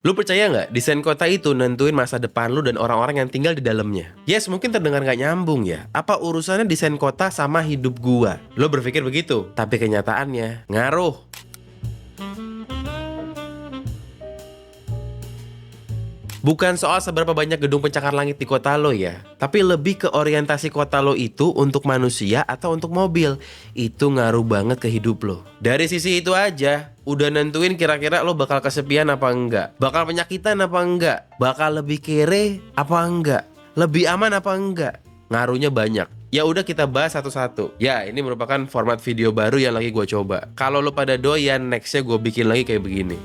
Lu percaya nggak, desain kota itu nentuin masa depan lu dan orang-orang yang tinggal di dalamnya? Yes, mungkin terdengar nggak nyambung ya. Apa urusannya desain kota sama hidup gua? Lu berpikir begitu, tapi kenyataannya ngaruh. Bukan soal seberapa banyak gedung pencakar langit di kota lo ya, tapi lebih ke orientasi kota lo itu untuk manusia atau untuk mobil. Itu ngaruh banget ke hidup lo. Dari sisi itu aja, udah nentuin kira-kira lo bakal kesepian apa enggak, bakal penyakitan apa enggak, bakal lebih kere apa enggak, lebih aman apa enggak. Ngaruhnya banyak. Ya udah kita bahas satu-satu. Ya, ini merupakan format video baru yang lagi gue coba. Kalau lo pada doyan, nextnya gue bikin lagi kayak begini.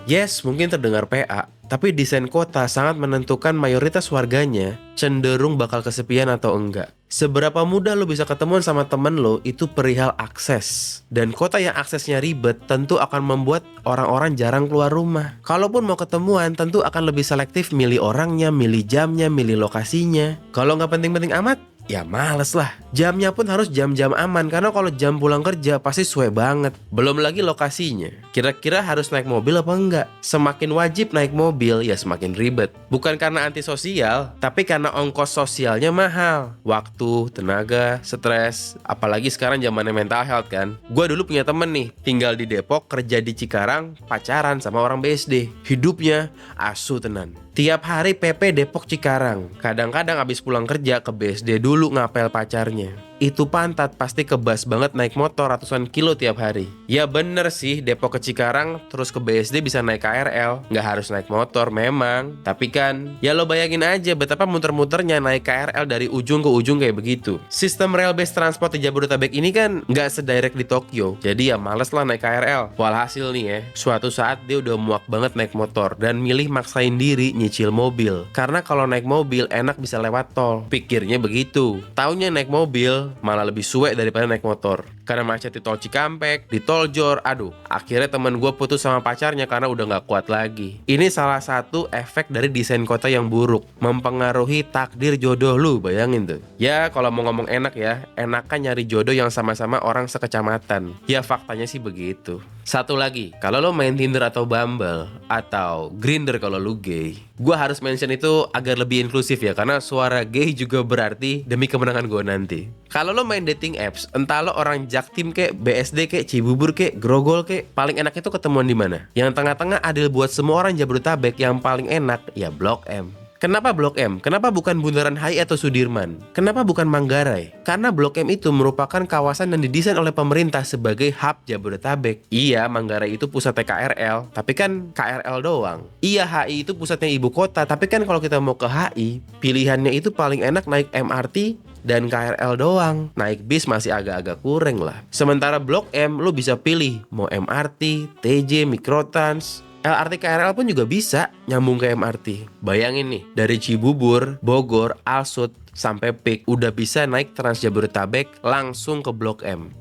Yes, mungkin terdengar PA, tapi desain kota sangat menentukan mayoritas warganya cenderung bakal kesepian atau enggak. Seberapa mudah lo bisa ketemuan sama temen lo itu perihal akses. Dan kota yang aksesnya ribet tentu akan membuat orang-orang jarang keluar rumah. Kalaupun mau ketemuan tentu akan lebih selektif milih orangnya, milih jamnya, milih lokasinya. Kalau nggak penting-penting amat, ya males lah. Jamnya pun harus jam-jam aman, karena kalau jam pulang kerja pasti suwe banget. Belum lagi lokasinya. Kira-kira harus naik mobil apa enggak? Semakin wajib naik mobil, ya semakin ribet. Bukan karena antisosial, tapi karena ongkos sosialnya mahal. Waktu, tenaga, stres. Apalagi sekarang zamannya mental health kan. Gue dulu punya temen nih, tinggal di Depok, kerja di Cikarang, pacaran sama orang BSD. Hidupnya asu tenan. Tiap hari PP Depok Cikarang. Kadang-kadang abis pulang kerja ke BSD dulu ngapel pacarnya. Itu pantat pasti kebas banget naik motor ratusan kilo tiap hari. Ya bener sih, Depok ke Cikarang terus ke BSD bisa naik KRL. Nggak harus naik motor memang. Tapi kan, ya lo bayangin aja betapa muter-muternya naik KRL dari ujung ke ujung kayak begitu. Sistem rail-based transport di Jabodetabek ini kan nggak sedirect di Tokyo. Jadi ya males lah naik KRL. Walhasil nih ya, suatu saat dia udah muak banget naik motor dan milih maksain diri nyicil mobil. Karena kalau naik mobil enak bisa lewat tol. Pikirnya begitu. Taunya naik mobil malah lebih suwe daripada naik motor. Karena macet di tol Cikampek, di tol Jor, aduh. Akhirnya temen gue putus sama pacarnya karena udah gak kuat lagi. Ini salah satu efek dari desain kota yang buruk. Mempengaruhi takdir jodoh lu, bayangin tuh. Ya kalau mau ngomong enak ya, enakan nyari jodoh yang sama-sama orang sekecamatan. Ya faktanya sih begitu. Satu lagi, kalau lo main Tinder atau Bumble atau Grindr kalau lu gay, gue harus mention itu agar lebih inklusif ya, karena suara gay juga berarti demi kemenangan gue nanti. Kalau lo main dating apps, entah lo orang Jaktim kek, BSD kek, Cibubur kek, Grogol kek, paling enak itu ketemuan di mana? Yang tengah-tengah adil buat semua orang Jabodetabek, yang paling enak ya Blok M. Kenapa Blok M? Kenapa bukan Bundaran HI atau Sudirman? Kenapa bukan Manggarai? Karena Blok M itu merupakan kawasan yang didesain oleh pemerintah sebagai hub Jabodetabek. Iya, Manggarai itu pusatnya KRL, tapi kan KRL doang. Iya, HI itu pusatnya ibu kota, tapi kan kalau kita mau ke HI, pilihannya itu paling enak naik MRT dan KRL doang. Naik bis masih agak-agak kurang lah. Sementara Blok M lo bisa pilih mau MRT, TJ, Mikrotrans, LRT KRL pun juga bisa nyambung ke MRT. Bayangin nih, dari Cibubur, Bogor, Alsut, sampai PIK udah bisa naik Trans Jabodetabek langsung ke Blok M.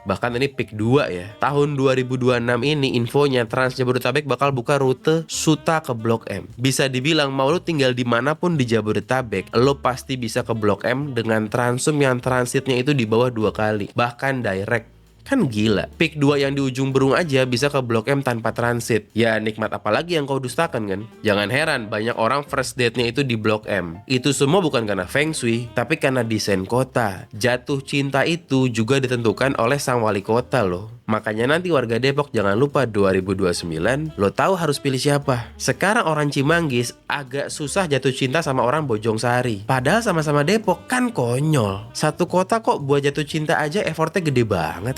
Bahkan ini PIK 2 ya. Tahun 2026 ini infonya Trans Jabodetabek bakal buka rute Suta ke Blok M. Bisa dibilang mau lu tinggal dimanapun di Jabodetabek, lo pasti bisa ke Blok M dengan Transum yang transitnya itu di bawah 2 kali. Bahkan direct. Kan gila, PIK 2 yang di ujung Berung aja bisa ke Blok M tanpa transit. Ya nikmat apalagi yang kau dustakan kan? Jangan heran banyak orang first date-nya itu di Blok M. Itu semua bukan karena feng shui, tapi karena desain kota. Jatuh cinta itu juga ditentukan oleh sang wali kota loh. Makanya nanti warga Depok jangan lupa 2029 lo tahu harus pilih siapa. Sekarang orang Cimanggis agak susah jatuh cinta sama orang Bojongsari. Padahal sama-sama Depok, kan konyol. Satu kota kok buat jatuh cinta aja effortnya gede banget.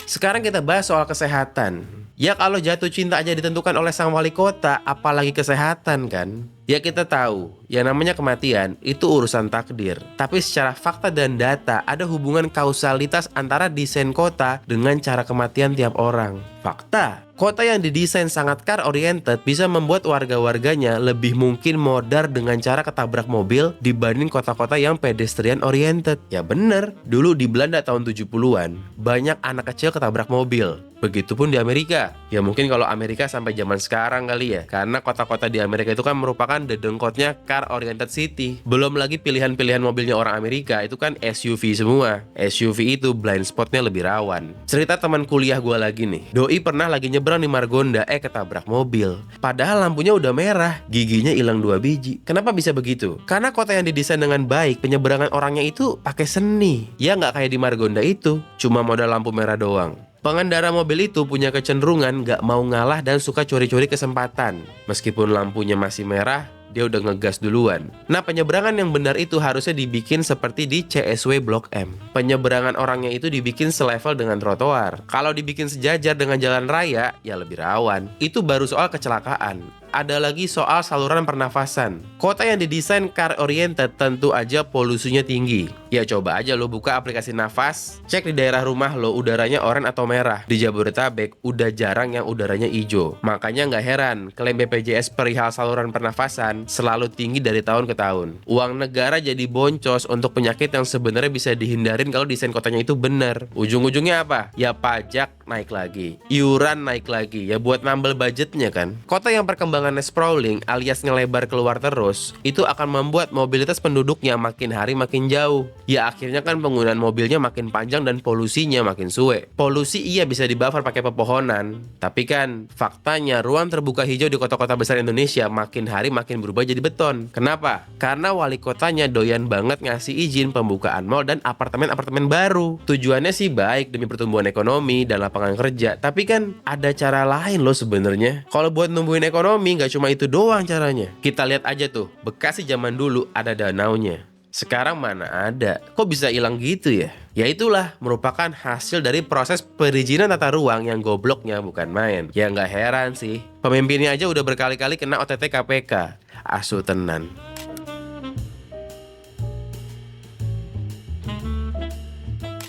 Sekarang kita bahas soal kesehatan. Ya kalau jatuh cinta aja ditentukan oleh sang wali kota, apalagi kesehatan kan? Ya kita tahu, yang namanya kematian itu urusan takdir. Tapi secara fakta dan data ada hubungan kausalitas antara desain kota dengan cara kematian tiap orang. Fakta, kota yang didesain sangat car oriented bisa membuat warga-warganya lebih mungkin modar dengan cara ketabrak mobil dibanding kota-kota yang pedestrian oriented. Ya bener, dulu di Belanda tahun 70-an banyak anak kecil ketabrak mobil. Begitupun di Amerika. Ya mungkin kalau Amerika sampai zaman sekarang kali ya. Karena kota-kota di Amerika itu kan merupakan dedengkotnya car oriented city. Belum lagi pilihan-pilihan mobilnya orang Amerika itu kan SUV semua. SUV itu blind spotnya lebih rawan. Cerita teman kuliah gue lagi nih. Doi pernah lagi nyebrang di Margonda, ketabrak mobil. Padahal lampunya udah merah, giginya hilang 2 biji. Kenapa bisa begitu? Karena kota yang didesain dengan baik, penyeberangan orangnya itu pakai seni. Ya nggak kayak di Margonda itu, cuma modal lampu merah doang. Pengendara mobil itu punya kecenderungan gak mau ngalah dan suka curi-curi kesempatan. Meskipun lampunya masih merah, dia udah ngegas duluan. Nah, penyeberangan yang benar itu harusnya dibikin seperti di CSW Blok M. Penyeberangan orangnya itu dibikin selevel dengan trotoar. Kalau dibikin sejajar dengan jalan raya, ya lebih rawan. Itu baru soal kecelakaan. Ada lagi soal saluran pernafasan. Kota yang didesain car oriented tentu aja polusinya tinggi. Ya coba aja lo buka aplikasi nafas, cek di daerah rumah lo udaranya oranye atau merah. Di Jabodetabek udah jarang yang udaranya hijau. Makanya nggak heran klaim BPJS perihal saluran pernafasan selalu tinggi dari tahun ke tahun. Uang negara jadi boncos untuk penyakit yang sebenarnya bisa dihindarin kalau desain kotanya itu bener. Ujung-ujungnya apa? Ya pajak naik lagi, iuran naik lagi, ya buat nambel budgetnya kan. Kota yang perkembangannya sprawling alias ngelebar keluar terus, itu akan membuat mobilitas penduduknya makin hari makin jauh. Ya akhirnya kan penggunaan mobilnya makin panjang dan polusinya makin suwe. Polusi iya bisa dibuffer pakai pepohonan, tapi kan faktanya ruang terbuka hijau di kota-kota besar Indonesia makin hari makin berubah jadi beton. Kenapa? Karena wali kotanya doyan banget ngasih izin pembukaan mall dan apartemen-apartemen baru. Tujuannya sih baik demi pertumbuhan ekonomi dan lapangan kerja, tapi kan ada cara lain loh sebenarnya. Kalau buat numbuhin ekonomi nggak cuma itu doang caranya. Kita lihat aja tuh, Bekasi zaman dulu ada danaunya. Sekarang mana ada? Kok bisa hilang gitu ya? Ya itulah merupakan hasil dari proses perizinan tata ruang yang gobloknya bukan main. Ya nggak heran sih, pemimpinnya aja udah berkali-kali kena OTT KPK. Asu tenan.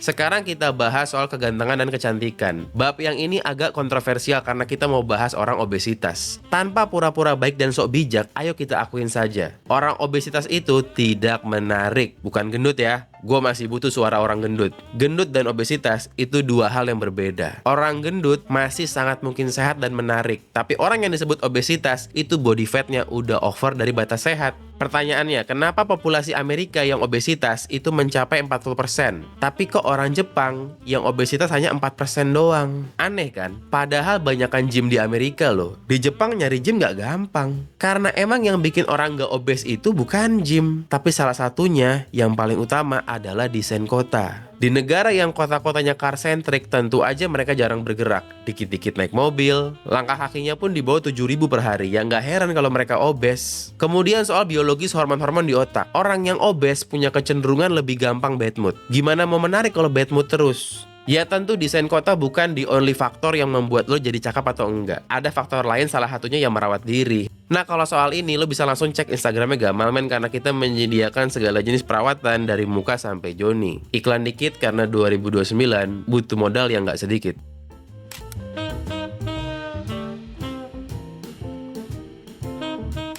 Sekarang kita bahas soal kegantengan dan kecantikan. Bab yang ini agak kontroversial karena kita mau bahas orang obesitas. Tanpa pura-pura baik dan sok bijak, ayo kita akuin saja. Orang obesitas itu tidak menarik. Bukan gendut ya. Gue masih butuh suara orang gendut. Gendut dan obesitas itu dua hal yang berbeda. Orang gendut masih sangat mungkin sehat dan menarik. Tapi orang yang disebut obesitas itu body fatnya udah over dari batas sehat. Pertanyaannya, kenapa populasi Amerika yang obesitas itu mencapai 40%? Tapi kok orang Jepang yang obesitas hanya 4% doang? Aneh kan? Padahal banyakan gym di Amerika loh. Di Jepang nyari gym gak gampang. Karena emang yang bikin orang gak obes itu bukan gym. Tapi salah satunya yang paling utama adalah desain kota. Di negara yang kota-kotanya car-centric, tentu aja mereka jarang bergerak. Dikit-dikit naik mobil, langkah kakinya pun di bawah 7.000 per hari. Ya nggak heran kalau mereka obes. Kemudian soal biologis hormon-hormon di otak. Orang yang obes punya kecenderungan lebih gampang bad mood. Gimana mau menarik kalau bad mood terus? Ya tentu desain kota bukan the only faktor yang membuat lo jadi cakep atau enggak. Ada faktor lain, salah satunya yang merawat diri. Nah kalau soal ini lo bisa langsung cek Instagramnya Gamalmen karena kita menyediakan segala jenis perawatan dari muka sampai joni. Iklan dikit karena 2029 butuh modal yang nggak sedikit.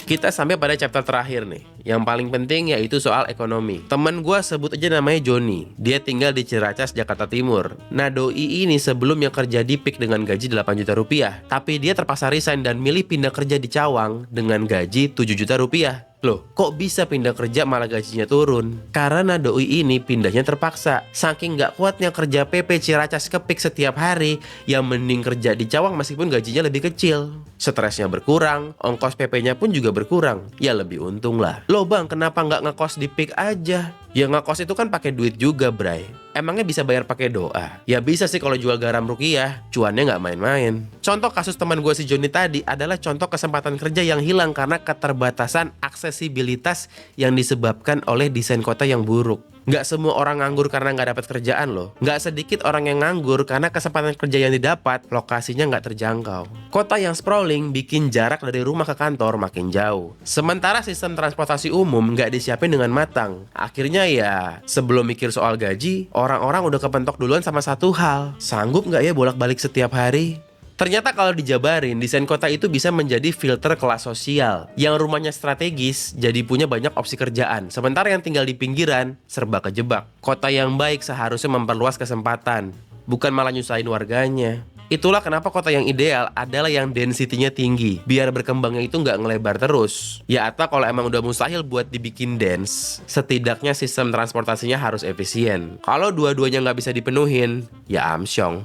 Kita sampai pada chapter terakhir nih. Yang paling penting yaitu soal ekonomi. Temen gue sebut aja namanya Joni. Dia tinggal di Ciracas, Jakarta Timur. Nah doi ini sebelumnya kerja di PIK dengan gaji 8 juta rupiah. Tapi dia terpaksa resign dan milih pindah kerja di Cawang dengan gaji 7 juta rupiah. Loh, kok bisa pindah kerja malah gajinya turun? Karena doi ini pindahnya terpaksa. Saking gak kuatnya kerja PP Ciracas ke PIK setiap hari, yang mending kerja di Cawang meskipun gajinya lebih kecil. Stresnya berkurang, ongkos PP-nya pun juga berkurang. Ya lebih untung lah. Loh bang, kenapa nggak ngekos di PIK aja? Ya ngekos itu kan pakai duit juga, bray. Emangnya bisa bayar pakai doa? Ya bisa sih kalau jual garam rukiah, cuannya nggak main-main. Contoh kasus teman gue si Joni tadi adalah contoh kesempatan kerja yang hilang karena keterbatasan aksesibilitas yang disebabkan oleh desain kota yang buruk. Nggak semua orang nganggur karena nggak dapat kerjaan loh. Nggak sedikit orang yang nganggur karena kesempatan kerja yang didapat lokasinya nggak terjangkau. Kota yang sprawling bikin jarak dari rumah ke kantor makin jauh. Sementara sistem transportasi umum nggak disiapin dengan matang. Akhirnya ya sebelum mikir soal gaji, orang-orang udah kepentok duluan sama satu hal. Sanggup nggak ya bolak-balik setiap hari? Ternyata kalau dijabarin, desain kota itu bisa menjadi filter kelas sosial. Yang rumahnya strategis, jadi punya banyak opsi kerjaan. Sementara yang tinggal di pinggiran, serba kejebak. Kota yang baik seharusnya memperluas kesempatan, bukan malah nyusahin warganya. Itulah kenapa kota yang ideal adalah yang density-nya tinggi, biar berkembangnya itu nggak ngelebar terus. Ya atau kalau emang udah mustahil buat dibikin dense, setidaknya sistem transportasinya harus efisien. Kalau dua-duanya nggak bisa dipenuhin, ya amsyong.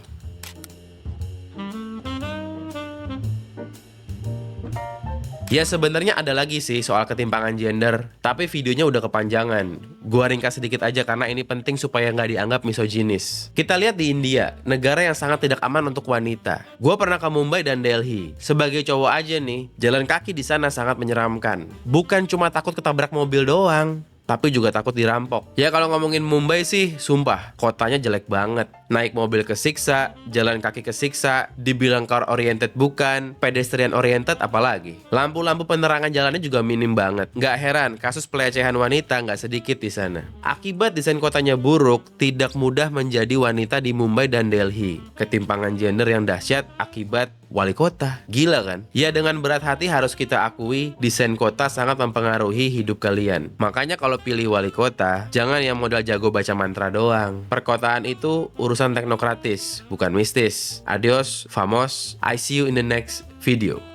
Ya sebenarnya ada lagi sih soal ketimpangan gender, tapi videonya udah kepanjangan. Gua ringkas sedikit aja karena ini penting supaya nggak dianggap misoginis. Kita lihat di India, negara yang sangat tidak aman untuk wanita. Gua pernah ke Mumbai dan Delhi. Sebagai cowok aja nih, jalan kaki di sana sangat menyeramkan. Bukan cuma takut ketabrak mobil doang, tapi juga takut dirampok. Ya kalau ngomongin Mumbai sih, sumpah, kotanya jelek banget. Naik mobil kesiksa, jalan kaki kesiksa, dibilang car oriented bukan, pedestrian oriented apalagi. Lampu-lampu penerangan jalannya juga minim banget. Nggak heran, kasus pelecehan wanita nggak sedikit di sana. Akibat desain kotanya buruk, tidak mudah menjadi wanita di Mumbai dan Delhi. Ketimpangan gender yang dahsyat akibat wali kota. Gila kan? Ya dengan berat hati harus kita akui, desain kota sangat mempengaruhi hidup kalian. Makanya kalau pilih wali kota, jangan yang modal jago baca mantra doang. Perkotaan itu urusan teknokratis, bukan mistis. Adios, famos. I see you in the next video.